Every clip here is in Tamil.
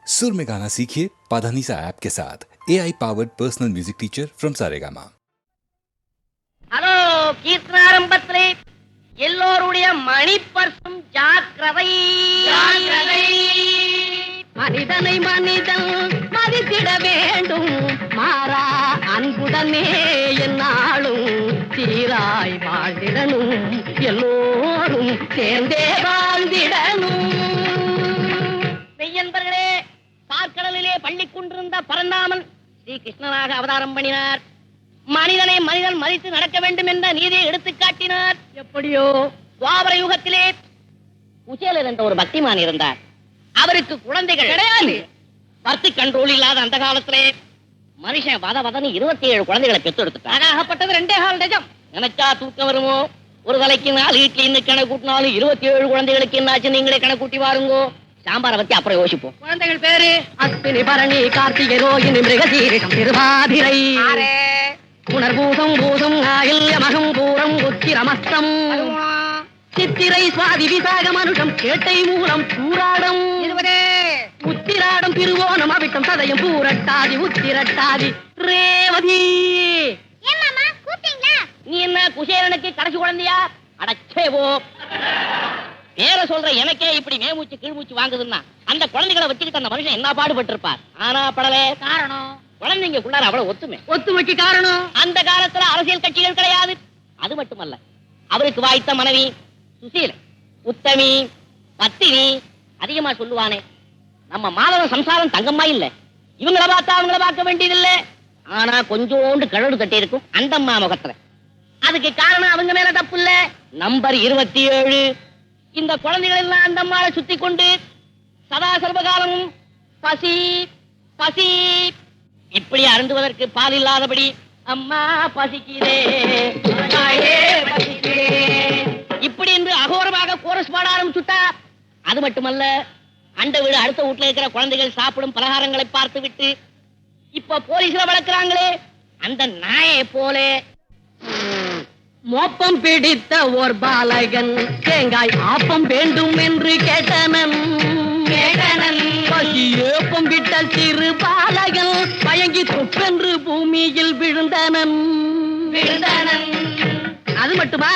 सुर में गाना सीखिए पाधानीसा ऐप के साथ AI powered personal music teacher from Saregama. Hello கீர்த்தனாரம்பத்திலே எல்லோருடைய மணிப்பர்சும் ஜாக்கிரதை ஜாக்கிரதை. மனிதனை மனிதன் மதித்திட வேண்டும், மாறா அன்புடனே என்னாலும் சீராய் வாழ்ந்திடணும், எல்லோரும் சேர்ந்தே வாழ்ந்திடணும். மெய்யன்பர்களே, பார்க்கடலிலே பள்ளி கொண்டிருந்த பரந்தாமன் ஸ்ரீ கிருஷ்ணனாக அவதாரம் பண்ணினார். மனிதனை மனிதன் மதித்து நடக்க வேண்டும் என்ற நீதியை எடுத்துக் காட்டினார். எப்படியோ துவாபர யுகத்திலே குசேலர் என்ற ஒரு பக்திமான் இருந்தார். அவருக்கு குழந்தைகள் கிடையாது. பர்த் கண்ட்ரோல் இல்லாத அந்த காலத்திலே மனுஷன் வதவதன்னு 27 குழந்தைகளை பெற்றெடுத்துட்டார். ஆகப்பட்டது 2.5 டஜன். நினைச்சா தூக்கம் வருமோ? ஒரு தலைக்கு 4 இட்லி இன்னும் கணக்கு கூட்டினாலும் 27 குழந்தைகளுக்கு என்னாச்சு நீங்களே கணக்கு கூட்டி வாருங்கோ. சாம்பாரை பத்தி அப்புறம் யோசிப்போம். குழந்தைகள் பேரு அஸ்வினி, பரணி, கார்த்திகை, ரோகிணி, மிருகசீரிஷம், திருவாதிரை, புனர்பூசம், பூசம், ஆயில்ய, மகம், பூரம், உத்திரமஸ்தம், சித்திரை, சுவாதி, விசாகம், அனுஷம், கேட்டை, மூலம், பூராடம், உத்திராடம், திருவோணம், அவிட்டம், சதயம், பூரட்டாதி, உத்திரட்டாதி, ரேவதி. நீ என்ன குசேலனுக்கு கடைசி குழந்தையா? அடச்சேவோ, பேர சொல்ற எனக்கே இப்படி மேமூச்சு கீழ்மூச்சு வாங்குதுன்னா அந்த குழந்தைகளை வச்சுக்கிட்டு அந்த மனுஷன் என்ன பாடுபட்டு இருப்பார். ஆனா படலே காரணம் குழந்தைங்களுக்குள்ளார அவ்வளவு ஒத்துமைக்கு காரணம் அந்த காலத்துல அரசியல் கட்சிகள் கிடையாது. அது மட்டுமல்ல, அவருக்கு வாய்த்த மனைவி சுசீல, உத்தமி, பத்தினி. அதிகமா சொல்லுவானே, நம்ம மாதவ சம்சாரம் தங்கம்மா இல்ல, இவங்களை பார்த்தா அவங்கள பார்க்க வேண்டியதில்ல. ஆனா கொஞ்சோண்டு கழடு தட்டி இருக்கும் அந்தம்மா முகத்துல. அதுக்கு காரணம் அவங்க மேல தப்பு இல்ல. நம்பர் 27. இந்த குழந்தைகள் எல்லாம் அந்த அம்மாவை சுத்தி கொண்டு சதா சர்வகாலமும் பசி பசி இப்படி அருந்துவதற்கு பால் இல்லாதபடி அம்மா பசிக்கிறே இப்படி என்று அகோரமாக கோரஸ் பாட ஆரம்பிச்சுட்டா. அது மட்டுமல்ல, அண்ட வீடு அடுத்த வீட்டுல இருக்கிற குழந்தைகள் சாப்பிடும் பலகாரங்களை பார்த்து விட்டு இப்ப போலீஸ்ல வளர்க்கிறாங்களே அந்த நாயை போல மோப்பம் பிடித்த ஓர் பாலகன் தேங்காய் ஆப்பம் வேண்டும் என்று கேட்டனன். பசி ஏப்பம் விட்ட சிறு பாலகன் மயங்கி தொப்பென்று பூமியில் விழுந்தனன். அது மட்டுமா,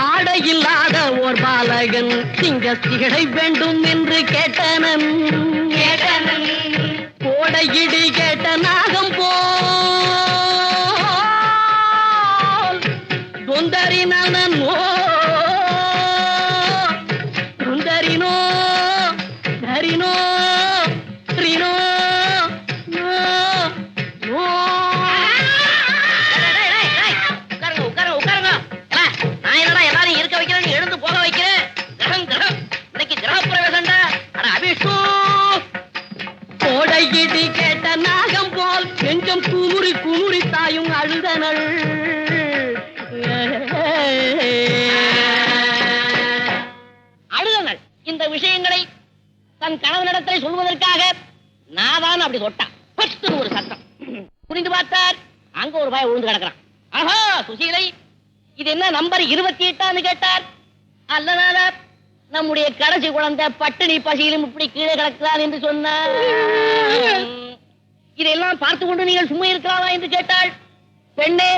ஆடை இல்லாத ஓர் பாலகன் சிங்க சிகடை வேண்டும் என்று கேட்டனன். கோடையிடி கேட்ட நாகம் தொந்தரினோ தொந்தரினோ தரினோ ரினோ உட்காருங்க. நான் என்னடா எல்லாரும் இருக்க வைக்கிறேன், நீ எழுந்து போக வைக்கிறேன். கிரகம் இன்னைக்கு கிரக பிரவேசம்டா. அபிஷு கோடையிடி கேட்ட நாகம் போல் எங்கும் குமுறி குமுறி தாயும் அழுதனள். அழுதனள் இந்த விஷயங்களை தன் கணவனிடத்தில் சொல்வதற்காக நாதான் அப்படி தொட்டான். ஒரு சத்தம் புரிந்து பார்த்தார். அங்க ஒரு பாய் விழுந்து கிடக்கிறான். ஆஹா சுசீலை, இது என்ன நம்பர் 28 கேட்டார். அல்லனால நம்முடைய கடைசி குழந்தை பட்டினி பசியிலும் இப்படி கீழே கிடக்கிறான் என்று சொன்னார். இதையெல்லாம் பார்த்து கொண்டு நீங்கள் சும்மா இருக்கலாமா என்று கேட்டாள். பெண்ணே,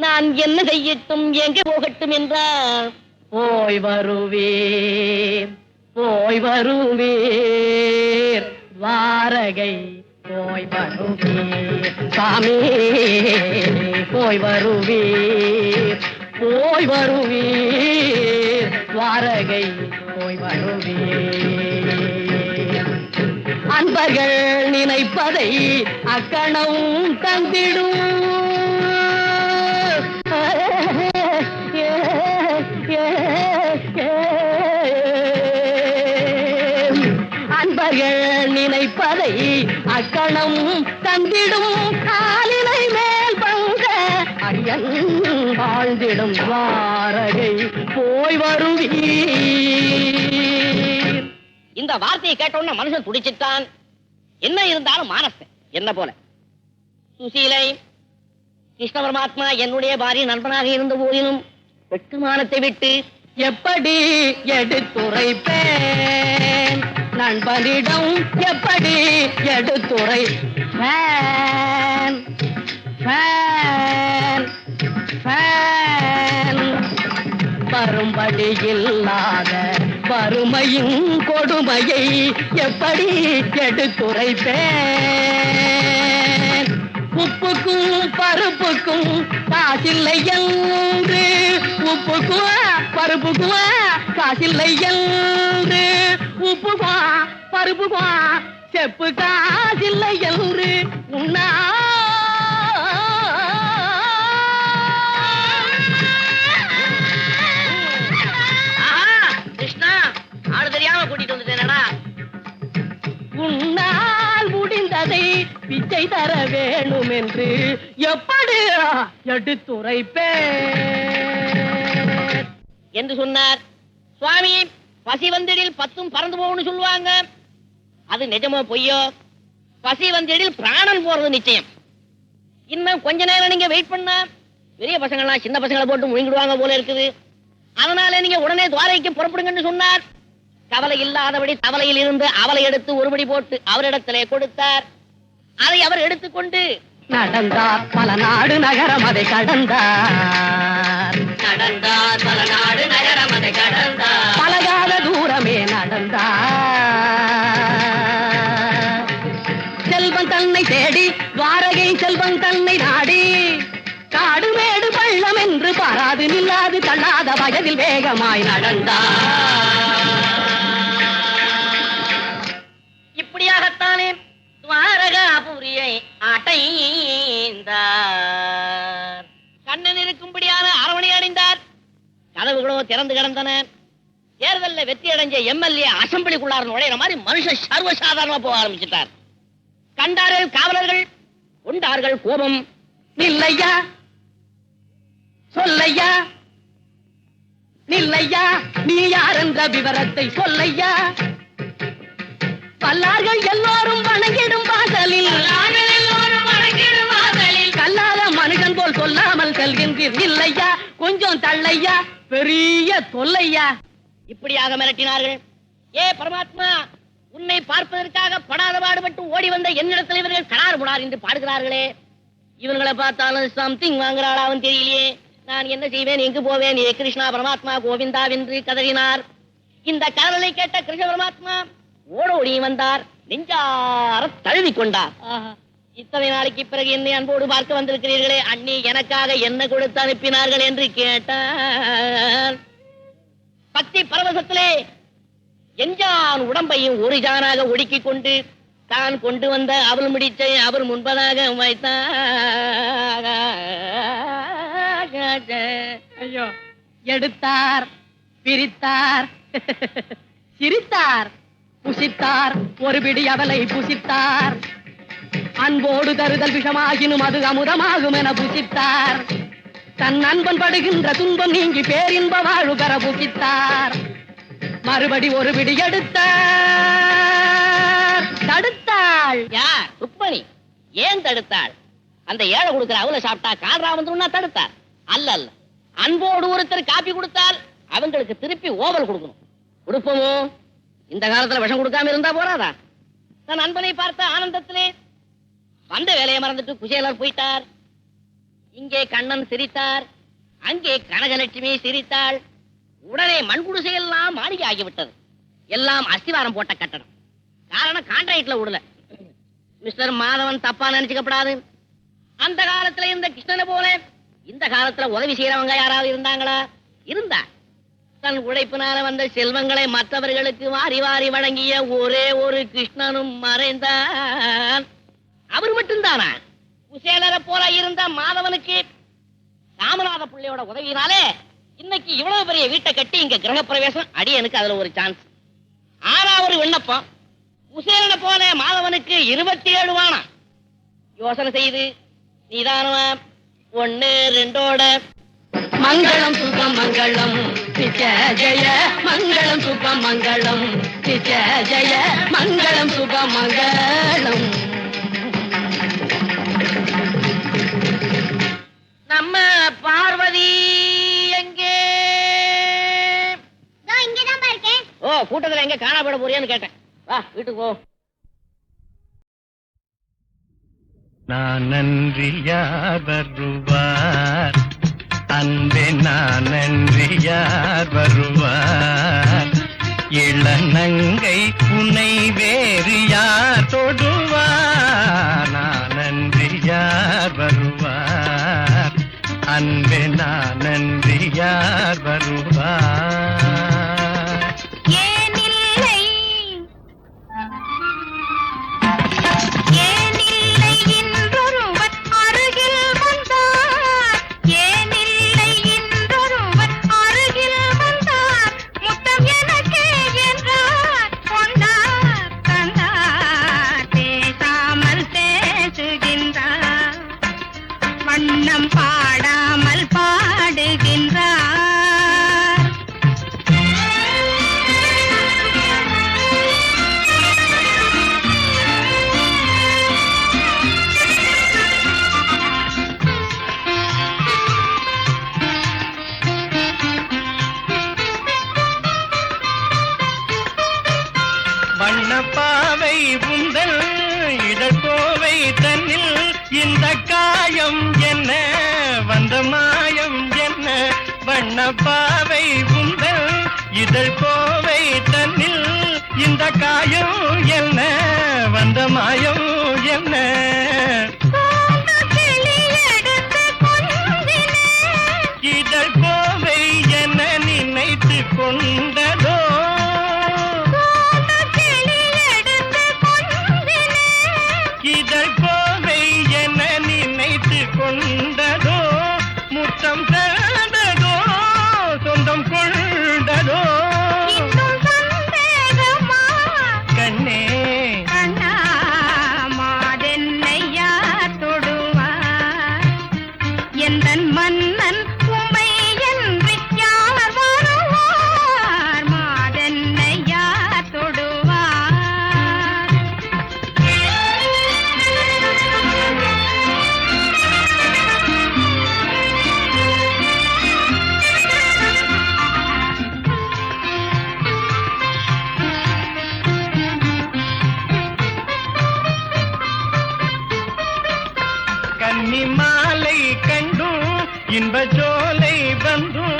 நான் என்ன செய்யட்டும், எங்கே போகட்டும் என்றார். போய் வருவீர் வாரகை போய் வருவீர் சாமி, போய் வருவீர் வாரகை போய் வருவீர். அன்பர்கள் நினைப்பதை அக்கணம் தந்திடும். அன்பர்கள் நினைப்பதை அக்கணம் தந்திடும். காலினை மேல் பங்க அடியன் வாழ்ந்திடும் வாரகை போய் வருவீர். இந்த வார்த்தையை கேட்டோன்னு மனுஷன் துடிச்சிட்டான். என்ன இருந்தாலும் மானஸ்தன் என்ன போல. சுசீலை, கிருஷ்ண பரமாத்மா என்னுடைய பாரிய நண்பனாக இருந்த போதிலும் வெட்டுமானத்தை விட்டு எப்படி எடுத்துரைப்பேன் நண்பனிடம் எப்படி எடுத்துரை ஃபேன் ஃபேன் ஃபேன் வரும்படி இல்லாத வறுமையின் கொடுமையை எப்படி எடுத்துரைப்பேன் உப்புக்கும் பருப்புக்கும் காசில்லை என்று உப்புக்கும் பருப்புக்கும் காசில்லை என்று உப்புக்கும் பருப்புக்கும் செப்பு காசில்லை என்று உண்ணா கிருஷ்ணா ஆடு தெரியாம கூட்டிட்டு வந்துட்டேனடா. உன்னால் முடிந்ததை பிச்சை தர வேணும் என்று எப்படி எடுத்துரைப்பேன் என்று சொன்னார். சுவாமி, பசி வந்திடில் 10 பறந்து போகும்னு சொல்லுவாங்க. அது நிஜமோ பொய்யோ? பசி வந்திடில் பிராணன் போறது நிச்சயம். இன்னும் கொஞ்ச நேரம் நீங்க வெயிட் பண்ணா பெரிய பசங்கள்லாம் சின்ன பசங்களை போட்டு முழுங்கிடுவாங்க போல இருக்குது. அதனால நீங்க உடனே துவாரைக்கு புறப்படுங்கன்னு சொன்னார். கவலை இல்லாதபடி தவளையில் இருந்து அவளை எடுத்து ஒருபடி போட்டு அவரிடத்திலே கொடுத்தார். அதை அவர் எடுத்துக்கொண்டு நடந்தார் பல நாடு நகரம் அதை கடந்தார் நடந்தார் பல நாடு நகரம் அதை கடந்தார் பலகால தூரமே நடந்தார் செல்வன் தன்னை தேடி துவாரகை செல்வன் தன்னை நாடி காடு மேடு பள்ளம் என்று பாராது நில்லாது தள்ளாத வயதில் வேகமாய் நடந்தார். இப்படியாகத்தானே துவாரகாபுரியை அடைந்தார். கண்ணன் இருக்கும்படியான அரவணை அடைந்தார். கதவுகளோ திறந்து கிடந்தன. தேர்தலில் வெற்றி அடைஞ்ச எம்எல்ஏ அசம்பிளிக்குள்ளார நுழையிற மாதிரி மனுஷன் சர்வசாதாரணமா போக ஆரம்பிச்சிட்டார். கண்டார்கள் காவலர்கள், கொண்டார்கள் கோபம். நில்லையா சொல்லையா நில்லையா நீ யார் என்ற விவரத்தை சொல்லையா பல்லார்கள் எல்லோரும் வணங்கிடும் வாசலில் கல்லாத மனுஷன் போல் சொல்லாமல் செல்கின்றீர். இல்லையா கொஞ்சம் தள்ளையா பெரிய தொல்லையா. இப்படியாக மிரட்டினார்கள். ஏ பரமாத்மா, உன்னை பார்ப்பதற்காக படாத பாடுபட்டு ஓடி வந்த என்னிடத்தில் இவர்கள் கடார் புடார் என்று பாடுகிறார்களே. இவர்களை பார்த்தாலும் சம்திங் வாங்குறாளாவும் தெரியலையே. நான் என்ன செய்வேன், எங்கு போவேன்? ஏ கிருஷ்ணா பரமாத்மா கோவிந்தா என்று கதறினார். இந்த கதறலை கேட்ட கிருஷ்ண பரமாத்மா ஓடோடி வந்தார். நெஞ்சார தழுவி கொண்டார். இத்தனை நாளைக்கு பிறகு என்னை அன்போடு பார்க்க வந்திருக்கிறீர்களே, அண்ணி எனக்காக என்ன கொடுத்து அனுப்பினார்கள் என்று கேட்டார். பக்தி பரவசத்திலே எஞ்சான் உடம்பையும் ஒரு ஜானாக ஒடுக்கிக் கொண்டு தான் கொண்டு வந்த அவள் முடிச்சை அவர் முன்பதாக வைத்தார். ஐயோ, எடுத்தார், பிரித்தார், சிரித்தார், புசித்தார், ஒரு பிடி அவளை புசித்தார். அன்போடு தருதல் விஷமாகினும் அது அமுதமாகும் என புசித்தார். தன் அன்பன் படுகின்ற துன்பம் நீங்கி பேரின்ப வாழ்வு பெற புசித்தார். மறுபடி ஒரு பிடி எடுத்தார். தடுத்தாள். யார்? ருக்மணி. ஏன் தடுத்தாள்? அந்த ஏழை கொடுக்கிற அவளை சாப்பிட்டா கால்ரா வந்துருன்னா தடுத்தார். அல்ல அல்ல, அன்போடு ஒருத்தர் காப்பி கொடுத்தால் அவங்களுக்கு திருப்பி ஓவல் கொடுக்கணும். கொடுப்போமோ? இந்த காலத்துல விஷம் கொடுக்காம இருந்தா போறாதா? தன் அன்பனை பார்த்த ஆனந்தத்திலே வந்த வேலையை மறந்துட்டு குசேலர் போயிட்டார். இங்கே கண்ணன் சிரித்தார், அங்கே கனகலட்சுமி சிரித்தாள். உடனே மண்குடிசையெல்லாம் மாளிகை ஆகிவிட்டது. எல்லாம் அஸ்திவாரம் போட்ட கட்டடம். காரணம் கான்ட்ராக்ட்ல விடல. மிஸ்டர் மாதவன் தப்பா நினைச்சுக்கப்படாது. அந்த காலத்துல இந்த கிருஷ்ணனை போல இந்த காலத்துல உதவி செய்யறவங்க யாராவது இருந்தாங்களா? இருந்தா. தன் உழைப்பினால வந்த செல்வங்களை மற்றவர்களுக்கு வாரி வாரி வழங்கிய ஒரே ஒரு கிருஷ்ணனும் மறைந்தான். அவர் மட்டும்தானா? குசேலரை போல இருந்த மாதவனுக்கு ராமநாத பிள்ளையோட உதவியினாலே இன்னைக்கு இவ்வளவு பெரிய வீட்டை கட்டி இங்க கிரகப்பிரவேசம். அடியனுக்கு அதுல ஒரு சான்ஸ். ஆனா ஒரு விண்ணப்பம். குசேலனை போல மாதவனுக்கு 27 வானம். யோசனை செய்து நீதானமா 1 2 மங்களம் சுபம் மங்களம் நித்ய ஜெய மங்களம் சுபம் மங்களம் நித்ய ஜெய மங்களம் சுபம் மங்களம். நம்ம பார்வதி எங்கே? இங்கதான் இருக்கேன். ஓ, கூட்டத்துல எங்க காணாப்பட போறியான்னு கேட்டேன். வா வீட்டுக்கு போ. நான் நன்றி யார் வருவார், அன்பே நான் நன்றி யார் வருவார், இளநங்கை உன்னை வேறு யார் தொடுவார், நான் நன்றி யார் வருவார், அன்பே நான் நன்றி யார் வருவார். வண்ணம் பாடாமல் பாடுகின்றார். வண்ணப்பாவை உந்தல் இடக்கோவை தன்னில் இந்த காயம் என்ன வந்த மாயம் என்ன, வண்ணப்பாவை உந்தல் இதழ் கோவை தன்னில் இந்த காயம் என்ன வந்த மாயம் என்ன, இதழ் கோவை என நினைத்து கொண்டதோ, இதழ் கோவை என நினைத்து கொண்டதோ, முத்தம் தந்ததோ சொந்தம் கொண்டதோ, கண்ணே மாதென்னையா தொடுவார், எந்தன் மன்னன் உமை என்று யார் வருவார், மாதென்னையா தொடுவார். கன்னி மாலை கண்டும் இன்ப ஜோலை வந்தும்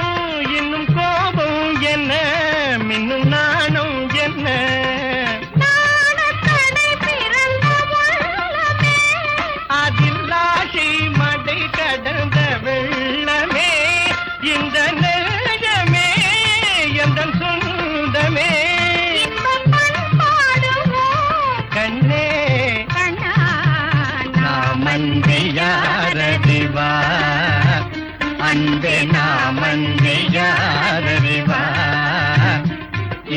இன்னும் கோபம் என்ன மின்னும் நாணம் என்ன, அதில் ஆசை மடை கடந்த வெள்ளமே, இந்த நெஞ்சமே எந்தன் சொந்தமே, கண்ணே நாமன்பே யாரறிவார், அன்பே நாமன்பே யாரறிவார்,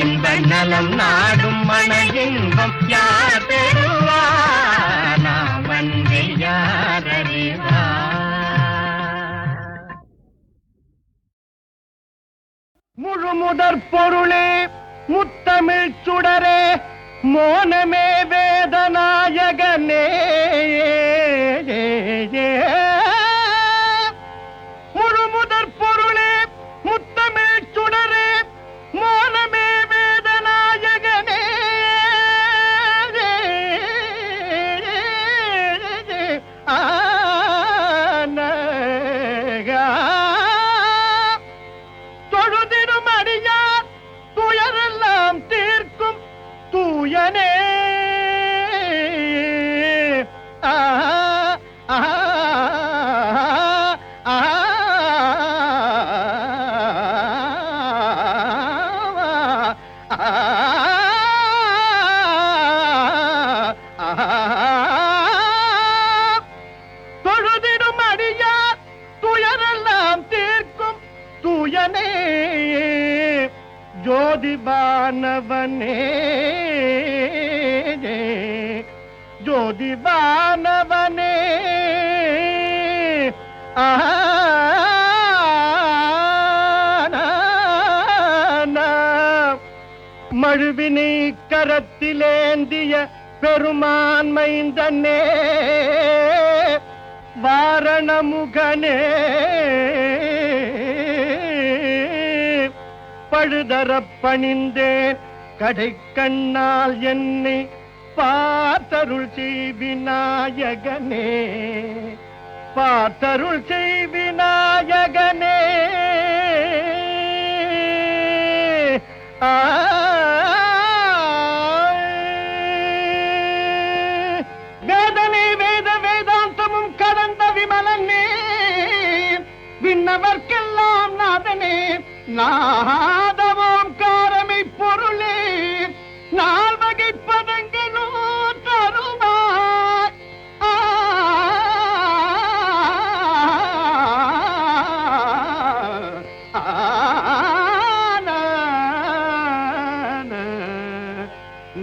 இன்ப நலம் நாடும் மன இன்பம் யார் பெறுவார், நாமன்பே யாரறிவார். முழுமுதற் பொருளே முத்தமிழ் சுடரே மோனமே வேதநாயகனே, முழுமுதற் பொருளே முத்தமிழ் சுடரே மோனமே வேதநாயகனே, தொழுதிடும் அடியார் துயரெல்லாம் தீர்க்கும் தூயனே, தொழுதிடும் அடியார் துயரெல்லாம் தீர்க்கும் தூயனே, ஜோதிபானவனே ஜோதிபானவனே, மழுவினை கரத்திலேந்திய பெருமான்மைந்தனே, வாரணமுகனே, பழுதரப் பணிந்தேன் கடைக்கண்ணால் என்னை பார்த்தருள் செய்விநாயகனே, பார்த்தருள் செய்விநாயகனே. வேதனை வேத வேதாந்தமும் கடந்த விமலனே, விண்ணவர்க்கெல்லாம் நாதனே, நாதவோம் காரமை பொருளே, நால்வகை பதங்களோ தருவாய்.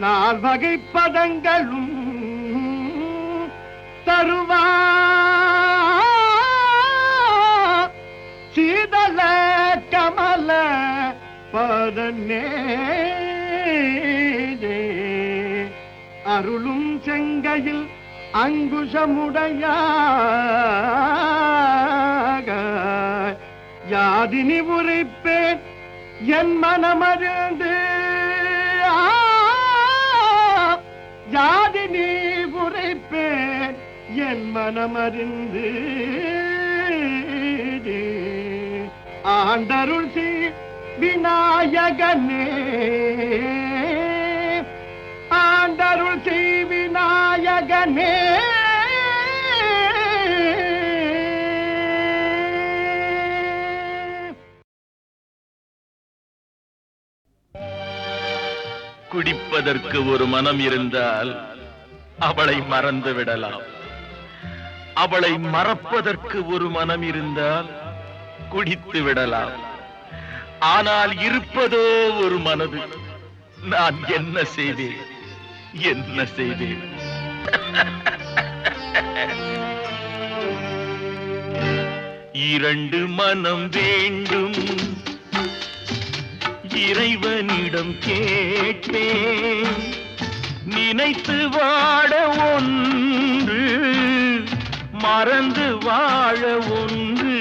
நால்வகை பதங்களும் தருவாய். சீதள கமல பதனே, அருளும் செங்கையில் அங்குஷமுடைய யாதினி உரைப்பேன் என் மனமறிந்து, யாதினி உரைப்பேன் என் மனமறிந்து. ஆண்டருள் விநாயகனே, ஆண்டருள் விநாயகனே. குடிப்பதற்கு ஒரு மனம் இருந்தால் அவளை மறந்து விடலாம். அவளை மறப்பதற்கு ஒரு மனம் இருந்தால் குடித்து விடலாம். ஆனால் இருப்பதோ ஒரு மனது. நான் என்ன செய்தேன், என்ன செய்தேன்? இரண்டு மனம் வேண்டும், இறைவனிடம் கேட்பேன். நினைத்து வாழ ஒன்று, மறந்து வாழ ஒன்று.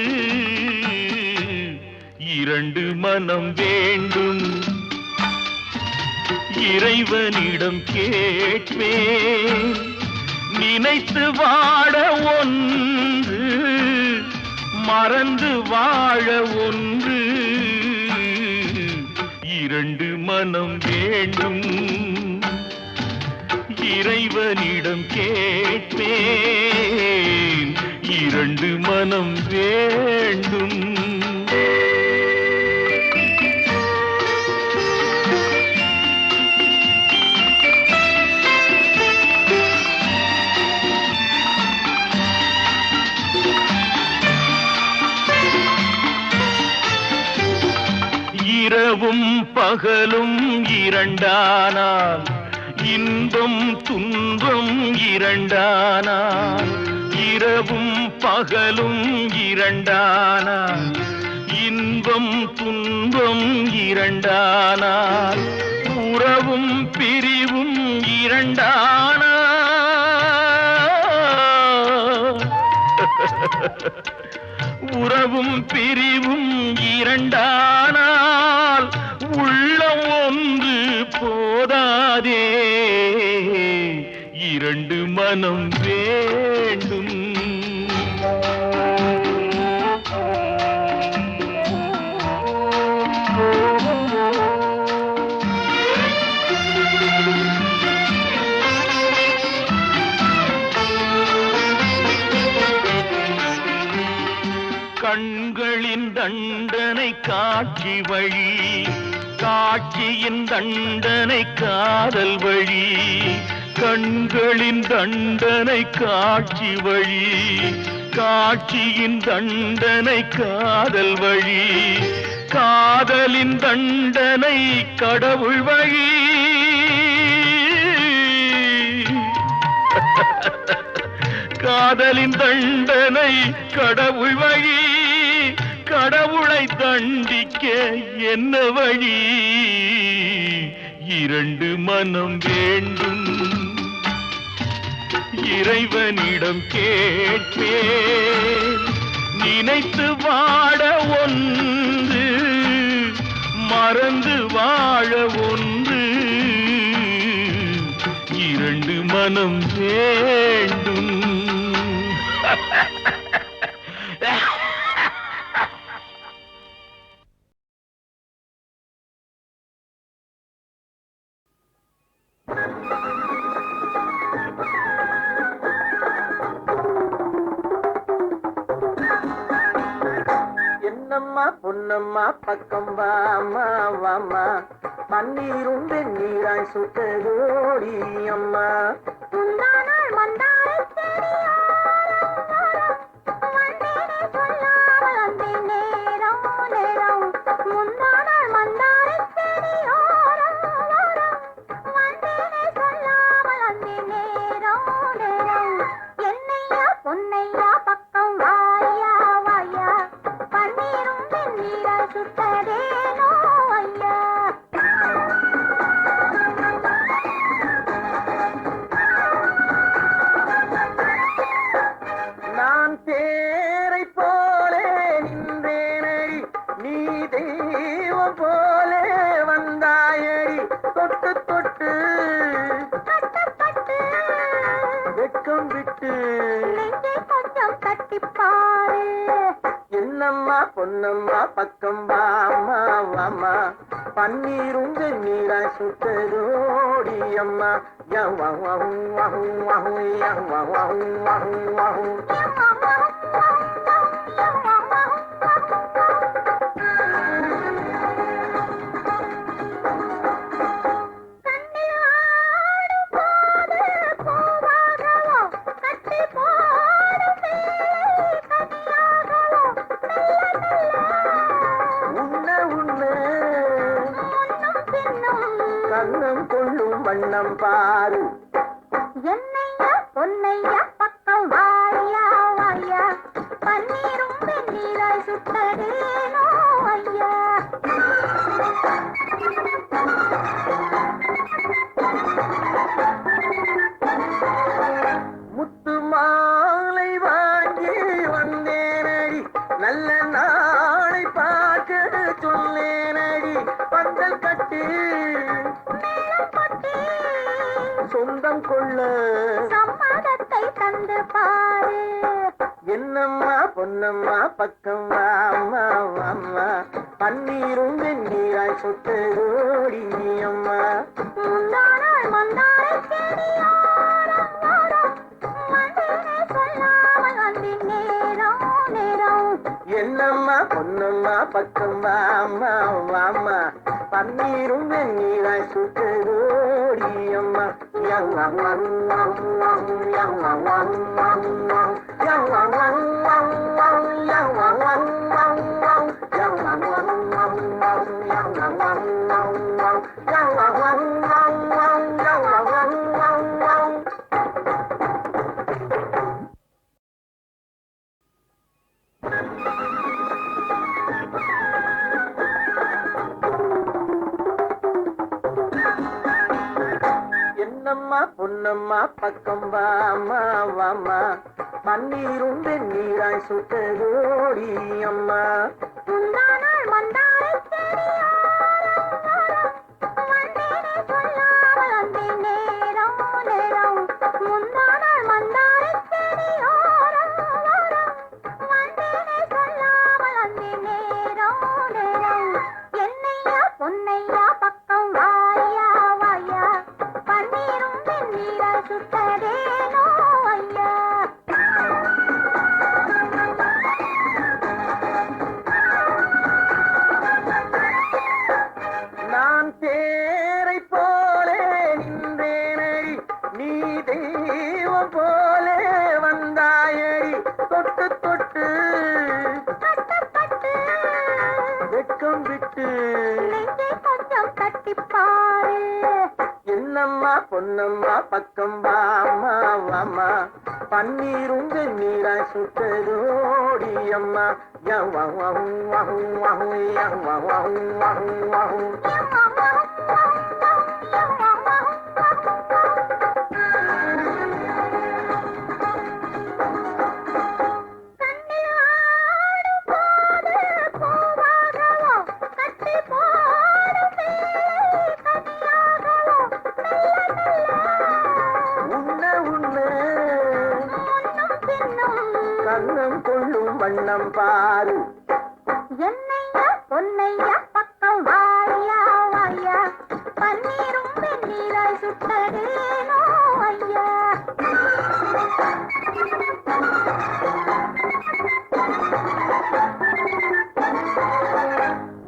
இரண்டு மனம் வேண்டும், இறைவனிடம் கேட்பேன். நினைத்து வாழ ஒன்று, மறந்து வாழ ஒன்று. இரண்டு மனம் வேண்டும், இறைவனிடம் கேட்பேன். இரண்டு மனம் வேண்டும். இரவும் பகலும் இரண்டானால், இன்பம் துன்பம் இரண்டானால். இரவும் பகலும் இரண்டானால், இன்பம் துன்பம் இரண்டானால். உறவும் பிரிவும் இரண்டானால், உறவும் பிரிவும் இரண்டானால். உள்ளம் ஒன்று போதாதே, இரண்டு மனம் வேண்டும். கண்களின் தண்டனை காட்சி வழி, காட்சியின் தண்டனை காதல் வழி. கண்களின் தண்டனை காட்சி வழி, காட்சியின் தண்டனை காதல் வழி. காதலின் தண்டனை கடவுள் வழி. காதலின் தண்டனை கடவுள் வழி. கடவுளை தண்டிக்க என்ன வழி? இரண்டு மனம் வேண்டும், இறைவனிடம் கேட்பேன். நினைத்து வாட ஒன்று, மறந்து வாழ ஒன்று இரண்டு மனம் வேண்டும். என்னம்மா பொன்னம்மா பக்கம் வாமா வாமா பன்னீரும் வெந்நீராய் சுட்டதோடி அம்மா. நான் தேரை போலே நின்றேனடி, நீ தெய்வம் போலே வந்தாயடி. தொட்டு தொட்டு வெட்கம் விட்டு கொஞ்சம் தட்டிப்பாரு. என்னம்மா பொன்னம்மா பக்கம் வாமா வாமா பன்னீரும் வெந்நீராய் சுட்டதோடி அம்மா. கண்ணம் கொள்ளும் வண்ணம் பாரு. என்னையா பொன்னையா பக்கம் வாயா வாயா பன்னீரும் வெந்நீராய் சுட்டதேனோ ஐயா. முத்து மாலை வாங்கி வந்தேனடி, நல்ல நாளை பார்க்க சொல்லேனடி. பந்தல் கட்டி சொந்தம் கொள்ள சம்மதத்தை தந்து பாரு. என்னம்மா பொன்னம்மா பக்கம் வாமா வாமா பன்னீரும் வெந்நீராய் சுட்டதோடி அம்மா. முந்தானால் மந்தாரை செடியோரம் ஓரம் வந்தேனே சொல்லாமல் வந்தேன் நேரம் நேரம். என்னம்மா பொன்னம்மா பக்கம் வாமா வாமா பன்னீரும் வெந்நீராய் சுட்டதோடி அம்மா. என்னம்மா பொன்னம்மா பக்கம் வாமா வாமா பன்னீரும் வெந்நீராய் சுட்டதோடி அம்மா. முந்தானால் மந்தாரை செடியோரம் ஓரம் வந்தேனே சொல்லாமல் வந்தேன் நேரம் நேரம். முந்தானால் மந்தாரை செடியோரம் ஓரம் வந்தேனே சொல்லாமல் வந்தேன் நேரம் நேரம். என்னையா பொன்னையா பக்கம் வாயா வாயா பன்னீரும் வெந்நீராய் சுட்டதேனோ ஐயா. நான் தேரை போலே நின்றேனடி, நீ தெய்வம் போலே வந்தாயடி. தொட்டு தொட்டு வெட்கம் விட்டு கொஞ்சம் தட்டிப்பாரு. என்னம்மா பொன்னம்மா பக்கம் வாமா வாமா பன்னீரும் வெந்நீராய் சுட்டதோடி அம்மா. கண்ணில் ஆடும் போது பூவாகவோ கட்டி போ அன்னம் கொள்ளும் வண்ணம் பாரு. என்னையா பொன்னையா பக்கம் வாயா வாயா, பன்னீரும் வெந்நீராய் சுட்டதேனோ ஐயா.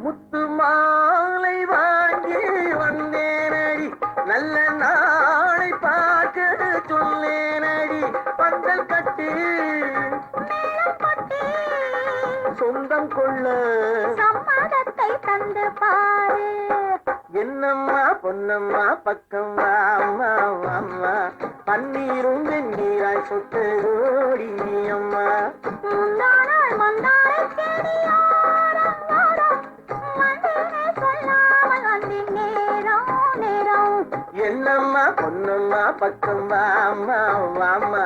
முத்து மாலை வாங்கி வந்தேனடி, நல்ல நாளை பார்க்க சொல்லேனடி. பந்தல் கட்டி சொந்தம் கொள்ள சம்மதத்தை தந்து பாரு. என்னம்மா பொன்னம்மா பக்கம் வாம்மா வாம்மா, பன்னீரும் வெந்நீராய் சொட்டோடி அம்மா. முந்தானால் மந்தாரை செடியோரம் ஓரம், வந்தேனே சொல்லாமல் வந்தேன் நேரம் நேரம். என்னம்மா பொன்னம்மா பக்கம் வாம்மா வாம்மா,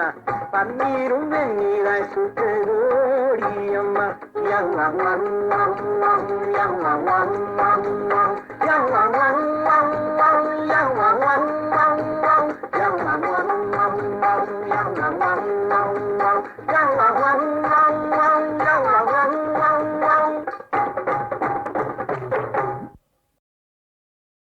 பன்னீரும் வெந்நீராய் சுட்டோடி அம்மா.